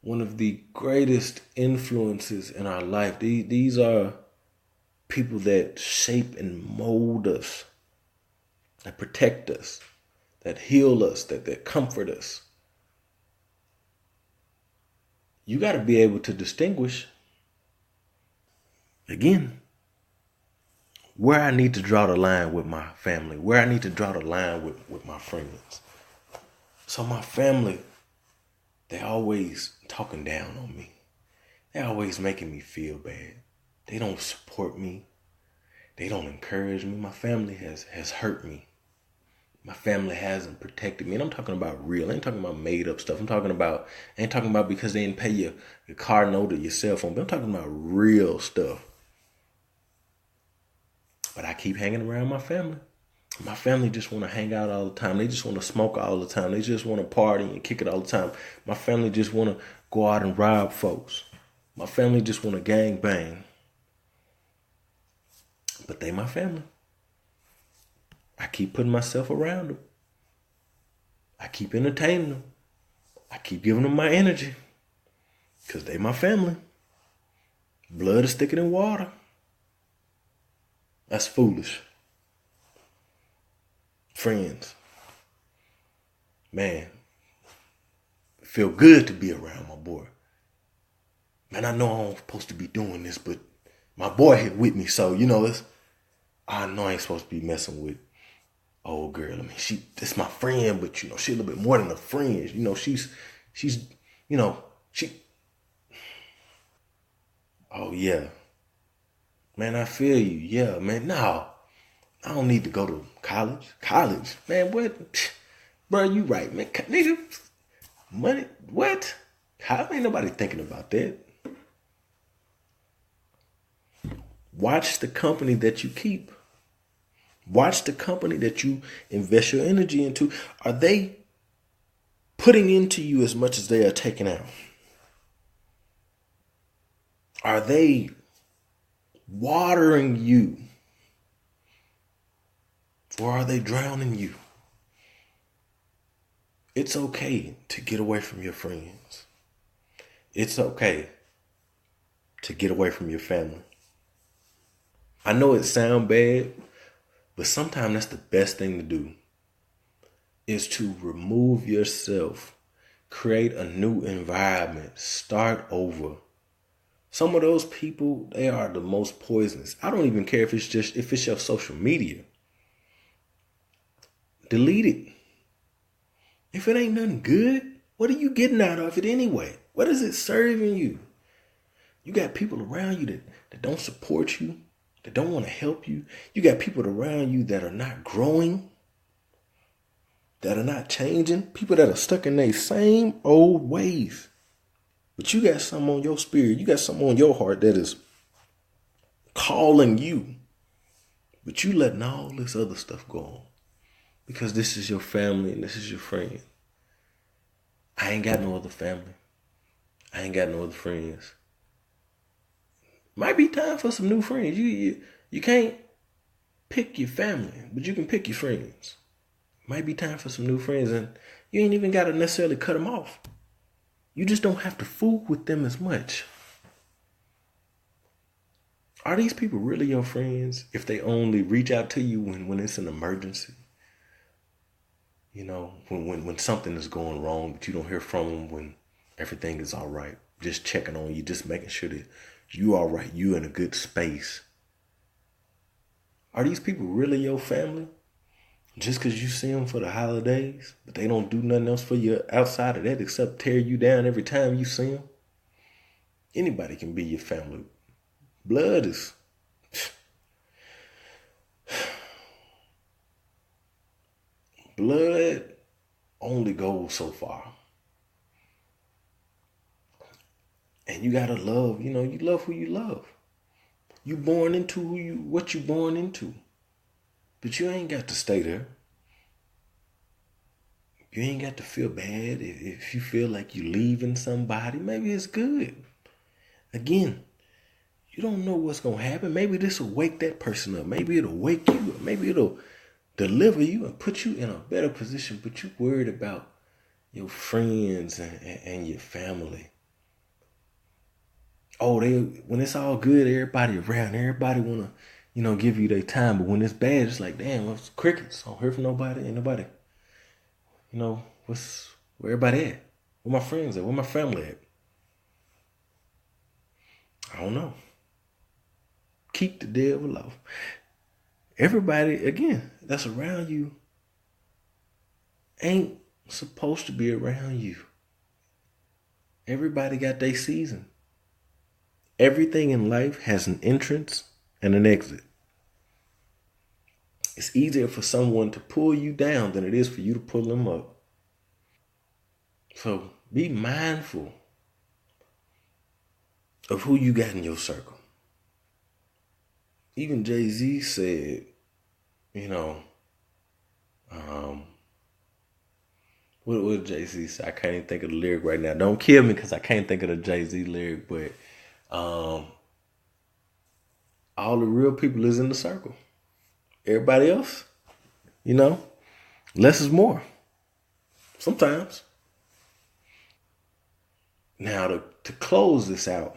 one of the greatest influences in our life. These are people that shape and mold us, that protect us, that heal us, that comfort us. You got to be able to distinguish, again, where I need to draw the line with my family, where I need to draw the line with my friends. So my family, they always talking down on me. They always making me feel bad. They don't support me. They don't encourage me. My family has hurt me. My family hasn't protected me. And I'm talking about real. I ain't talking about made up stuff. I ain't talking about because they didn't pay your car note or your cell phone. But I'm talking about real stuff. But I keep hanging around my family. My family just want to hang out all the time. They just want to smoke all the time. They just want to party and kick it all the time. My family just want to go out and rob folks. My family just want to gang bang. But they my family. I keep putting myself around them. I keep entertaining them. I keep giving them my energy. Because they my family. Blood is thicker than water. That's foolish. Friends. Man. It feel good to be around my boy. Man, I know I'm supposed to be doing this, but my boy here with me, so, I know I ain't supposed to be messing with old girl. I mean, that's my friend, but, she a little bit more than a friend. She's, oh, yeah. Man, I feel you. Yeah, man. No, I don't need to go to college. College? Man, what? Bro, you right, man. Nigga, money, what? How ain't nobody thinking about that? Watch the company that you keep. Watch the company that you invest your energy into. Are they putting into you as much as they are taking out? Are they watering you Or are they drowning you? It's okay to get away from your friends. It's okay to get away from your family. I know it sounds bad, but sometimes that's the best thing to do, is to remove yourself, create a new environment, start over. Some of those people, they are the most poisonous. I don't even care if it's your social media. Delete it. If it ain't nothing good, what are you getting out of it anyway? What is it serving you? You got people around you that don't support you, that don't want to help you. You got people around you that are not growing, that are not changing, people that are stuck in their same old ways. But you got something on your spirit, you got something on your heart that is calling you. But you letting all this other stuff go on. Because this is your family and this is your friend. I ain't got no other family. I ain't got no other friends. Might be time for some new friends. You can't pick your family, but you can pick your friends. Might be time for some new friends, and you ain't even got to necessarily cut them off. You just don't have to fool with them as much. Are these people really your friends if they only reach out to you when it's an emergency? You know, when something is going wrong, but you don't hear from them when everything is all right. Just checking on you, just making sure that you all right, you in a good space. Are these people really your family? Just because you see them for the holidays, but they don't do nothing else for you outside of that except tear you down every time you see them? Anybody can be your family. Blood is... Blood only goes so far. And you gotta love, you love who you love. You born into what you born into. But you ain't got to stay there. You ain't got to feel bad if you feel like you leaving somebody. Maybe it's good. Again, you don't know what's gonna happen. Maybe this will wake that person up. Maybe it'll wake you up. Maybe it'll deliver you and put you in a better position, but you worried about your friends and your family. Oh, when it's all good, everybody around, everybody wanna, give you their time. But when it's bad, it's like, damn, it's crickets. I don't hear from nobody, ain't nobody. Where everybody at? Where my friends at? Where my family at? I don't know. Keep the devil off. Everybody, again, that's around you ain't supposed to be around you. Everybody got their season. Everything in life has an entrance and an exit. It's easier for someone to pull you down than it is for you to pull them up. So be mindful of who you got in your circle. Even Jay-Z said, what did Jay-Z say? I can't even think of the lyric right now. Don't kill me because I can't think of the Jay-Z lyric, but all the real people is in the circle. Everybody else, less is more. Sometimes. Now to close this out,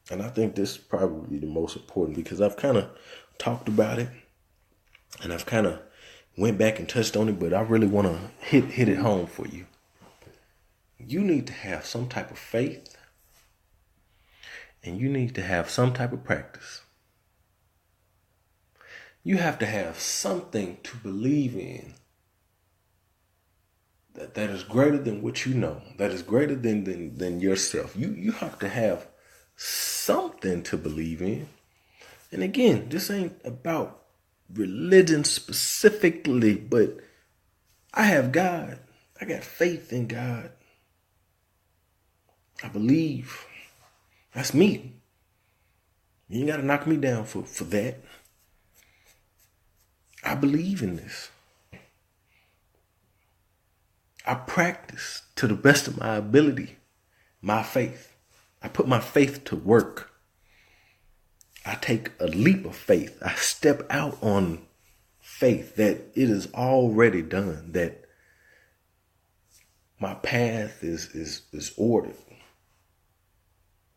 and I think this is probably the most important because I've kind of talked about it and I've kind of went back and touched on it, but I really want to hit it home for you. You need to have some type of faith and you need to have some type of practice. You have to have something to believe in that is greater than what you know, that is greater than yourself. You have to have something to believe in. And again, this ain't about religion specifically, but I have God. I got faith in God. I believe. That's me. You ain't got to knock me down for that. I believe in this. I practice to the best of my ability, my faith. I put my faith to work. I take a leap of faith. I step out on faith that it is already done, that my path is ordered,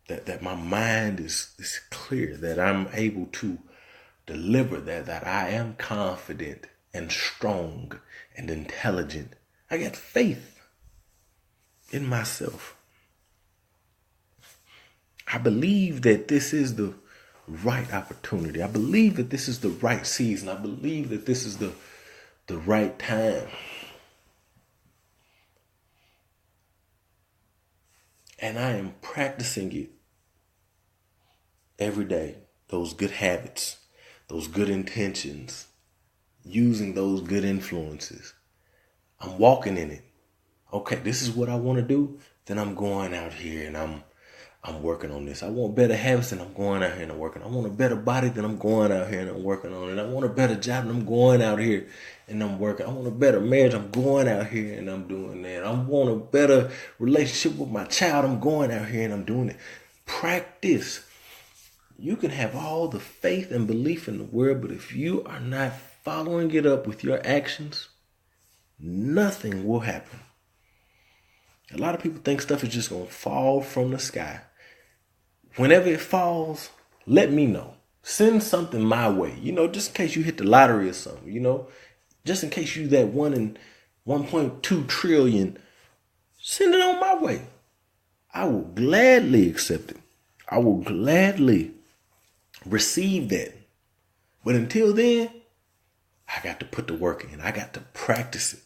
that my mind is clear, that I'm able to deliver, that I am confident and strong and intelligent. I got faith in myself. I believe that this is the right opportunity. I believe that this is the right season. I believe that this is the right time. And I am practicing it every day. Those good habits, those good intentions, using those good influences. I'm walking in it. Okay, this is what I want to do. Then I'm going out here and I'm working on this. I want better habits and I'm going out here and I'm working. I want a better body, then I'm going out here and I'm working on it. I want a better job and I'm going out here and I'm working. I want a better marriage. I'm going out here and I'm doing that. I want a better relationship with my child. I'm going out here and I'm doing it. Practice. You can have all the faith and belief in the world, but if you are not following it up with your actions, nothing will happen. A lot of people think stuff is just going to fall from the sky. Whenever it falls, let me know. Send something my way, just in case you hit the lottery or something, just in case you that 1 in 1.2 trillion, send it on my way. I will gladly accept it. I will gladly receive that. But until then, I got to put the work in. I got to practice it.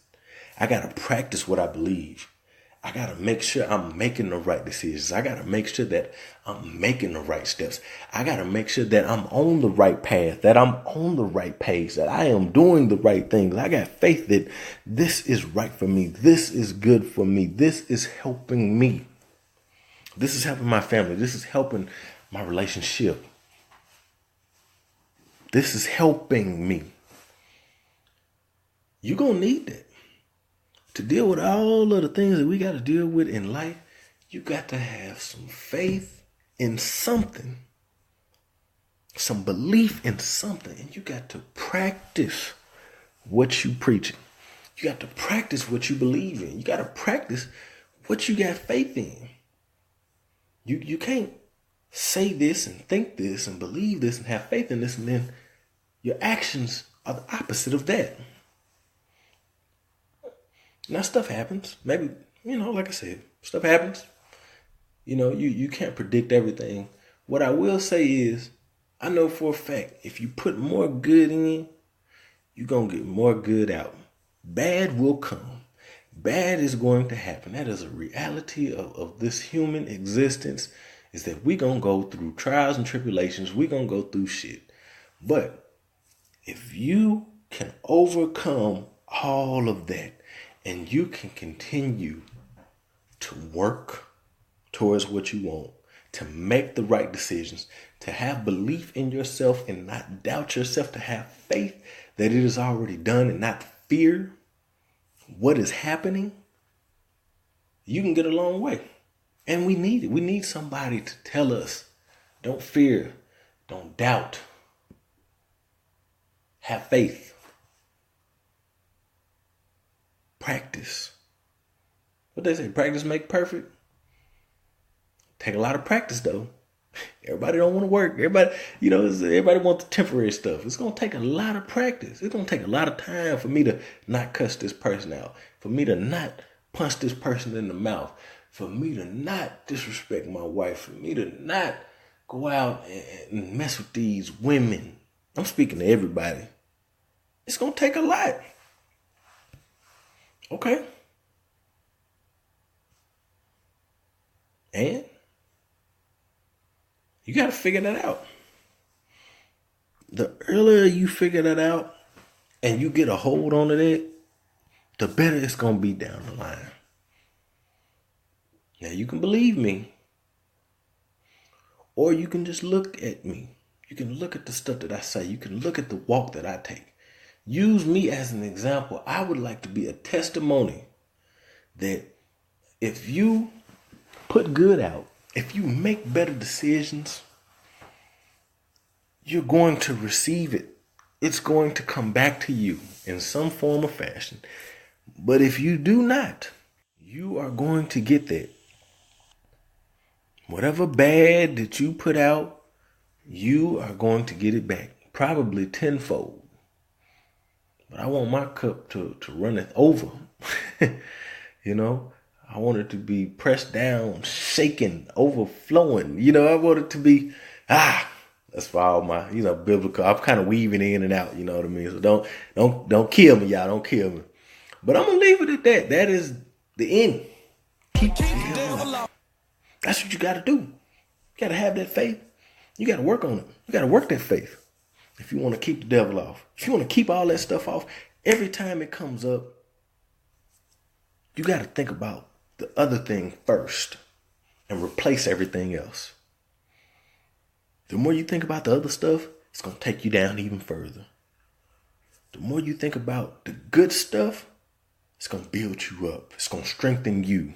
I got to practice what I believe. I got to make sure I'm making the right decisions. I got to make sure that I'm making the right steps. I got to make sure that I'm on the right path, that I'm on the right pace, that I am doing the right things. I got faith that this is right for me. This is good for me. This is helping me. This is helping my family. This is helping my relationship. This is helping me. You're going to need that. To deal with all of the things that we got to deal with in life, you got to have some faith in something, some belief in something, and you got to practice what you preaching. You got to practice what you believe in. You got to practice what you got faith in. You can't say this and think this and believe this and have faith in this, and then your actions are the opposite of that. Now, stuff happens. Maybe, like I said, stuff happens. You can't predict everything. What I will say is, I know for a fact, if you put more good in, you're going to get more good out. Bad will come. Bad is going to happen. That is a reality of this human existence, is that we're going to go through trials and tribulations. We're going to go through shit. But if you can overcome all of that, and you can continue to work towards what you want, to make the right decisions, to have belief in yourself and not doubt yourself, to have faith that it is already done and not fear what is happening, you can get a long way. And we need it. We need somebody to tell us, don't fear, don't doubt, have faith. Practice. What they say, practice make perfect. Take a lot of practice though. Everybody don't want to work. Everybody wants the temporary stuff. It's going to take a lot of practice. It's going to take a lot of time for me to not cuss this person out, for me to not punch this person in the mouth, for me to not disrespect my wife, for me to not go out and mess with these women. I'm speaking to everybody. It's going to take a lot. Okay. And you got to figure that out. The earlier you figure that out and you get a hold on it, the better it's going to be down the line. Now, you can believe me, or you can just look at me. You can look at the stuff that I say. You can look at the walk that I take. Use me as an example. I would like to be a testimony that if you put good out, if you make better decisions, you're going to receive it it's going to come back to you in some form or fashion. But if you do not, you are going to get that. Whatever bad that you put out, you are going to get it back, probably tenfold. But I want my cup to runneth over. You know, I want it to be pressed down, shaken, overflowing. You know, I want it to be, that's for all my, biblical. I'm kind of weaving in and out, you know what I mean? So don't kill me, y'all. Don't kill me. But I'm going to leave it at that. That is the end. Keep the devil out. That's what you got to do. You got to have that faith. You got to work on it. You got to work that faith. If you want to keep the devil off, if you want to keep all that stuff off, every time it comes up, you got to think about the other thing first and replace everything else. The more you think about the other stuff, it's going to take you down even further. The more you think about the good stuff, it's going to build you up. It's going to strengthen you.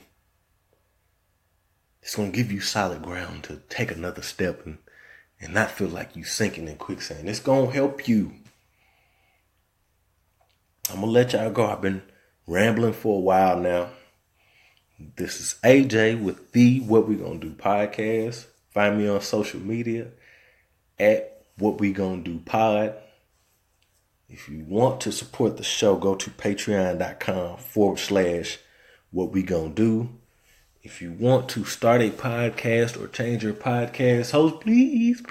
It's going to give you solid ground to take another step and not feel like you sinking in quicksand. It's going to help you. I'm going to let y'all go. I've been rambling for a while now. This is AJ with the What We Gonna Do podcast. Find me on social media at What We Gonna Do Pod. If you want to support the show, go to patreon.com/What We Gonna Do. If you want to start a podcast or change your podcast host, please.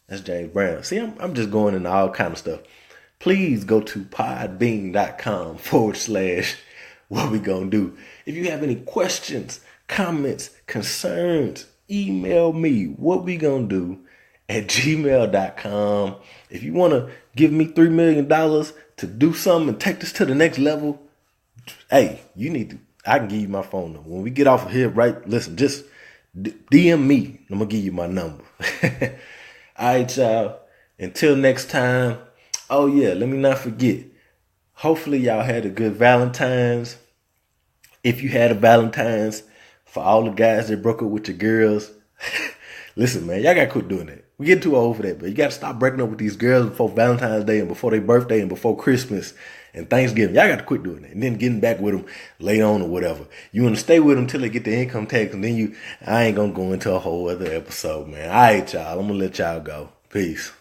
That's James Brown. See, I'm just going into all kind of stuff. Please go to podbean.com/What We Gonna Do. If you have any questions, comments, concerns, email me whatwegonnado@gmail.com. If you want to give me $3 million to do something and take this to the next level, hey, I can give you my phone number. When we get off of here, right, listen, just DM me. I'm going to give you my number. All right, y'all. Until next time. Oh, yeah, let me not forget. Hopefully, y'all had a good Valentine's. If you had a Valentine's, for all the guys that broke up with your girls, listen, man, y'all got to quit doing that. We get too old for that, but you got to stop breaking up with these girls before Valentine's Day and before their birthday and before Christmas and Thanksgiving. Y'all got to quit doing that. And then getting back with them later on or whatever. You want to stay with them till they get the income tax, and then I ain't going to go into a whole other episode, man. All right, y'all. I'm going to let y'all go. Peace.